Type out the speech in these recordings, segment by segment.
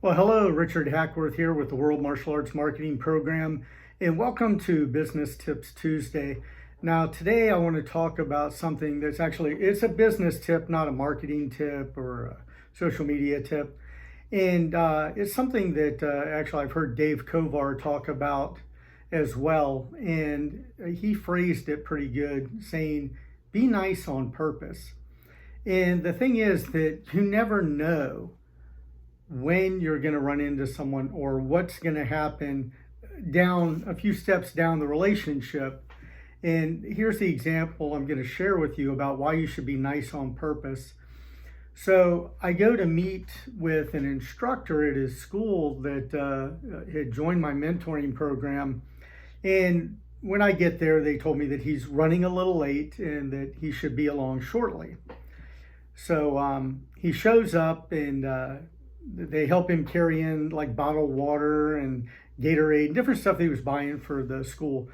Well, hello, Richard Hackworth here with the World Martial Arts Marketing Program, and welcome to Business Tips Tuesday. Now, today I want to talk about something that's it's a business tip, not a marketing tip or a social media tip. And it's something that actually I've heard Dave Kovar talk about as well. And he phrased it pretty good, saying, be nice on purpose. And the thing is that you never know when you're going to run into someone or what's going to happen down a few steps down the relationship. And here's the example I'm going to share with you about why you should be nice on purpose. So I go to meet with an instructor at his school that had joined my mentoring program. And when I get there, they told me that he's running a little late and that he should be along shortly. So he shows up and they help him carry in like bottled water and Gatorade and different stuff that he was buying for the school,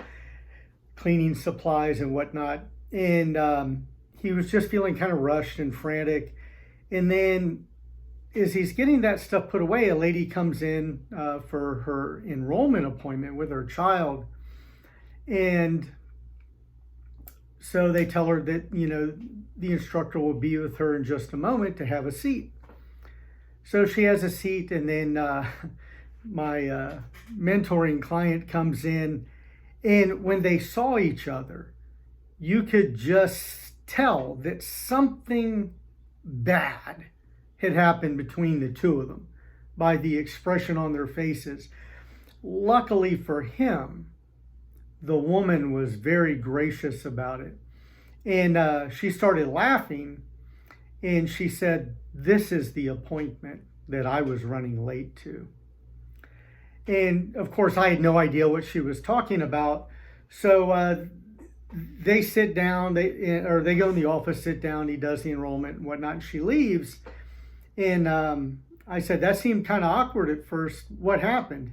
cleaning supplies and whatnot. And he was just feeling kind of rushed and frantic. And then as he's getting that stuff put away, a lady comes in for her enrollment appointment with her child. And so they tell her that, the instructor will be with her in just a moment to have a seat. So she has a seat, and then my mentoring client comes in, and when they saw each other, you could just tell that something bad had happened between the two of them by the expression on their faces. Luckily for him, the woman was very gracious about it. And she started laughing, and she said, "This is the appointment that I was running late to." And of course, I had no idea what she was talking about. So they sit down, they go in the office, sit down, he does the enrollment and whatnot, and she leaves. And I said, "That seemed kind of awkward at first. What happened?"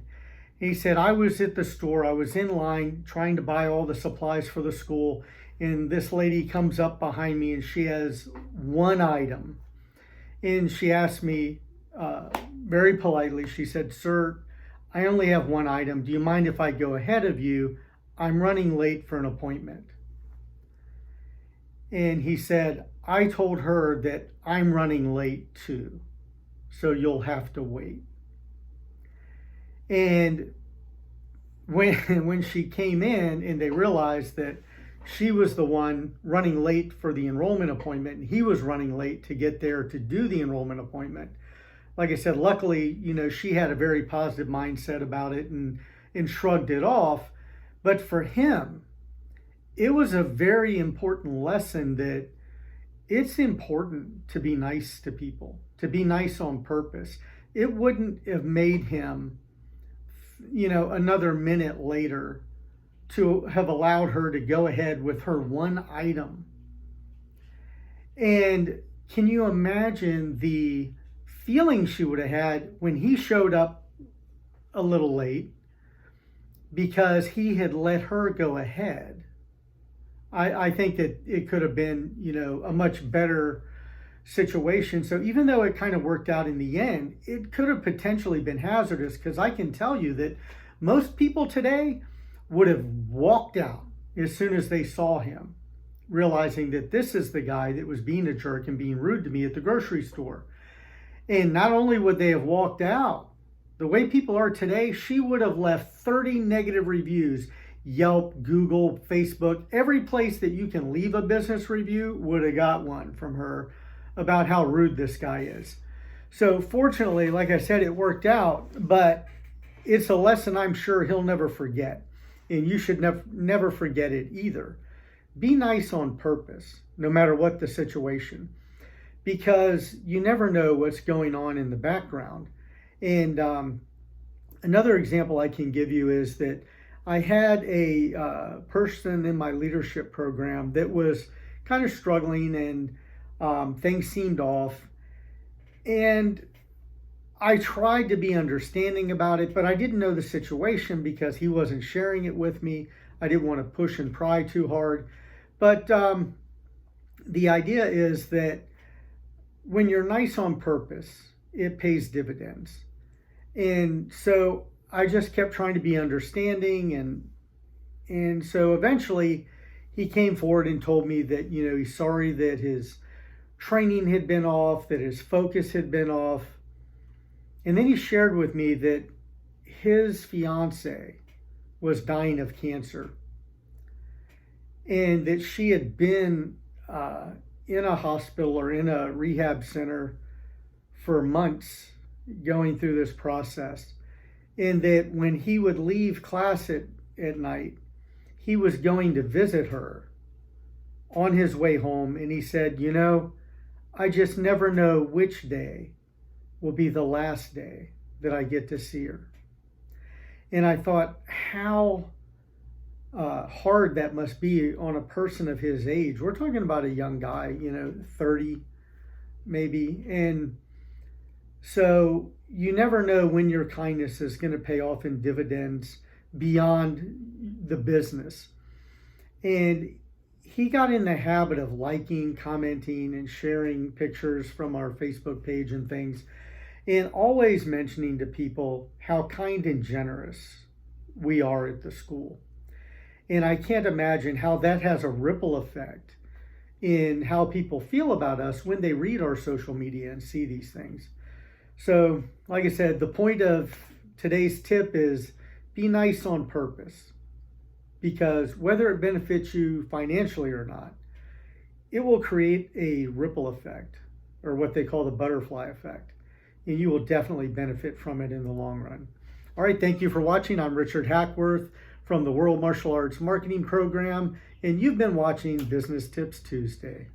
He said, "I was at the store, I was in line trying to buy all the supplies for the school, and this lady comes up behind me and she has one item. And she asked me very politely, she said, 'Sir, I only have one item. Do you mind if I go ahead of you? I'm running late for an appointment.'" And he said, "I told her that I'm running late too, so you'll have to wait." And when she came in and they realized that she was the one running late for the enrollment appointment, and he was running late to get there to do the enrollment appointment. Like I said, luckily, she had a very positive mindset about it and shrugged it off. But for him, it was a very important lesson that it's important to be nice to people, to be nice on purpose. It wouldn't have made him, another minute later to have allowed her to go ahead with her one item. And can you imagine the feeling she would have had when he showed up a little late because he had let her go ahead? I think that it could have been, a much better situation. So even though it kind of worked out in the end, it could have potentially been hazardous, because I can tell you that most people today would have walked out as soon as they saw him, realizing that this is the guy that was being a jerk and being rude to me at the grocery store. And not only would they have walked out, the way people are today, she would have left 30 negative reviews. Yelp, Google, Facebook, every place that you can leave a business review would have got one from her about how rude this guy is. So fortunately, like I said, it worked out, but it's a lesson I'm sure he'll never forget. And you should never forget it either. Be nice on purpose, no matter what the situation, because you never know what's going on in the background. And another example I can give you is that I had a person in my leadership program that was kind of struggling, and things seemed off. And I tried to be understanding about it, but I didn't know the situation because he wasn't sharing it with me. I didn't want to push and pry too hard. But the idea is that when you're nice on purpose, it pays dividends. And so I just kept trying to be understanding, and so eventually he came forward and told me that, he's sorry that his training had been off, that his focus had been off. And then he shared with me that his fiance was dying of cancer, and that she had been in a hospital or in a rehab center for months going through this process. And that when he would leave class at night, he was going to visit her on his way home. And he said, I just never know which day will be the last day that I get to see her. And I thought how hard that must be on a person of his age. We're talking about a young guy, 30 maybe. And so you never know when your kindness is going to pay off in dividends beyond the business. And he got in the habit of liking, commenting, and sharing pictures from our Facebook page and things, and always mentioning to people how kind and generous we are at the school. And I can't imagine how that has a ripple effect in how people feel about us when they read our social media and see these things. So, like I said, the point of today's tip is be nice on purpose, because whether it benefits you financially or not, it will create a ripple effect, or what they call the butterfly effect, and you will definitely benefit from it in the long run. All right, thank you for watching. I'm Richard Hackworth from the World Martial Arts Marketing Program, and you've been watching Business Tips Tuesday.